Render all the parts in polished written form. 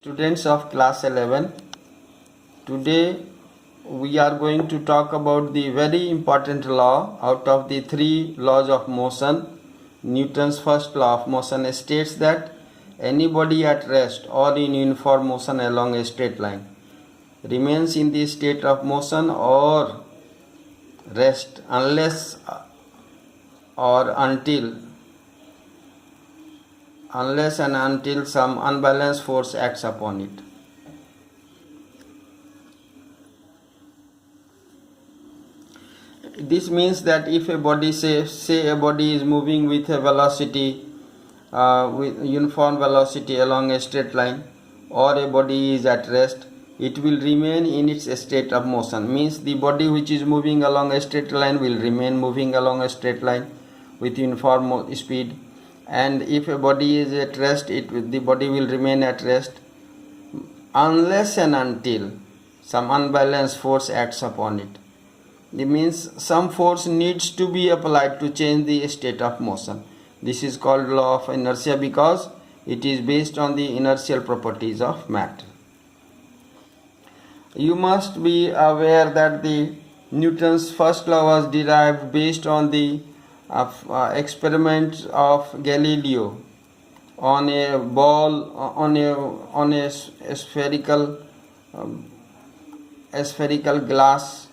Students of class 11, today we are going to talk about the very important law out of the three laws of motion. Newton's first law of motion states that any body at rest or in uniform motion along a straight line remains in the state of motion or rest unless or until and until some unbalanced force acts upon it. This means that if a body, say a body is moving with a velocity, with uniform velocity along a straight line, or a body is at rest, it will remain in its state of motion. Means the body which is moving along a straight line will remain moving along a straight line with uniform speed. And if a body is at rest, the body will remain at rest unless and until some unbalanced force acts upon it. It means some force needs to be applied to change the state of motion. This is called law of inertia because it is based on the inertial properties of matter. You must be aware that the Newton's first law was derived based on the experiments of Galileo on a ball, on a spherical glass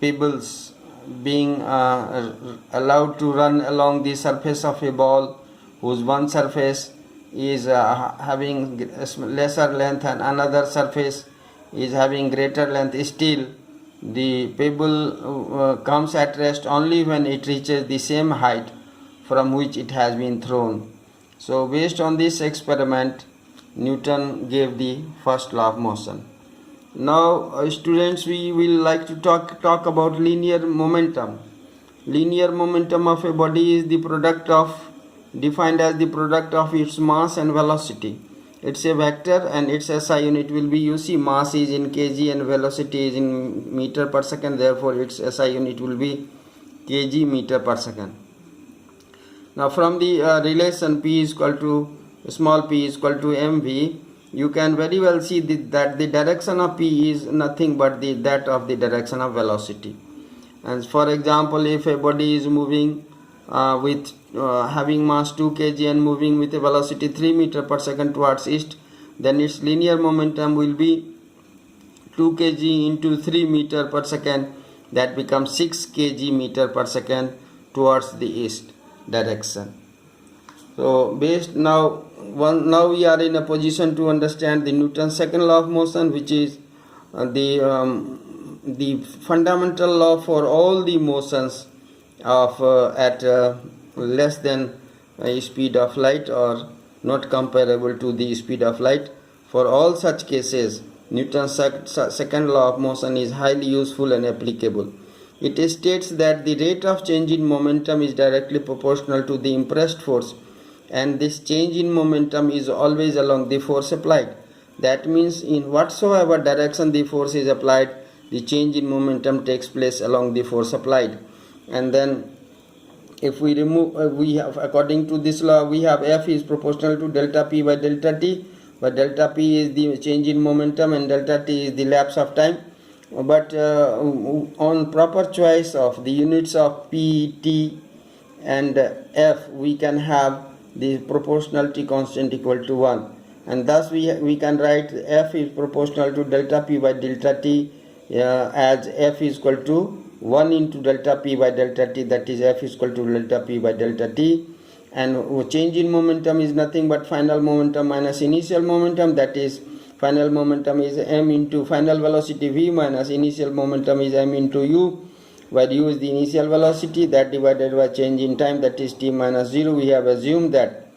pebbles being allowed to run along the surface of a ball whose one surface is having lesser length and another surface is having greater length. Still the pebble comes at rest only when it reaches the same height from which it has been thrown. So based on this experiment, Newton gave the first law of motion. Now students, we will like to talk about linear momentum. Linear momentum of a body is the product of, defined as the product of its mass and velocity. It's a vector and its SI unit will be, you see, mass is in kg and velocity is in meter per second, therefore its SI unit will be kg meter per second. Now from the relation P is equal to, small p is equal to mv, you can very well see that the direction of P is nothing but that of the direction of velocity. And for example, if a body is moving with having mass 2 kg and moving with a velocity 3 meter per second towards east, then its linear momentum will be 2 kg into 3 meter per second, that becomes 6 kg meter per second towards the east direction. So now we are in a position to understand the Newton's second law of motion, which is the fundamental law for all the motions of at less than speed of light or not comparable to the speed of light. For all such cases, Newton's second law of motion is highly useful and applicable. It states that the rate of change in momentum is directly proportional to the impressed force, and this change in momentum is always along the force applied. That means in whatsoever direction the force is applied, the change in momentum takes place along the force applied. And then if we remove, we have, according to this law, we have F is proportional to delta P by delta T, but delta P is the change in momentum and delta T is the lapse of time. But on proper choice of the units of P, T and F, we can have the proportionality constant equal to 1, and thus we can write F is proportional to delta P by delta T as F is equal to 1 into delta P by delta T, that is F is equal to delta P by delta T. And change in momentum is nothing but final momentum minus initial momentum, that is final momentum is m into final velocity v minus initial momentum is m into u, where u is the initial velocity, that divided by change in time, that is t minus 0. We have assumed that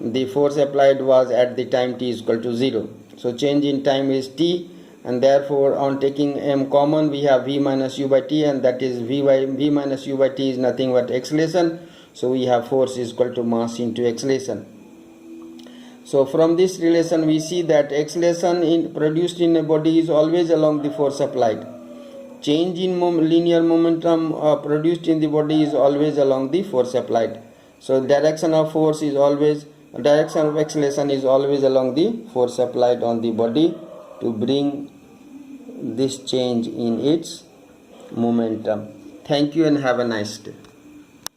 the force applied was at the time t is equal to 0. So change in time is t, and therefore on taking m common we have v minus u by t, and that is v minus u by t is nothing but acceleration. So we have force is equal to mass into acceleration. So from this relation we see that acceleration produced in a body is always along the force applied. Change in linear momentum produced in the body is always along the force applied. So direction of force is always Direction of acceleration is always along the force applied on the body to bring this change in its momentum. Thank you and have a nice day.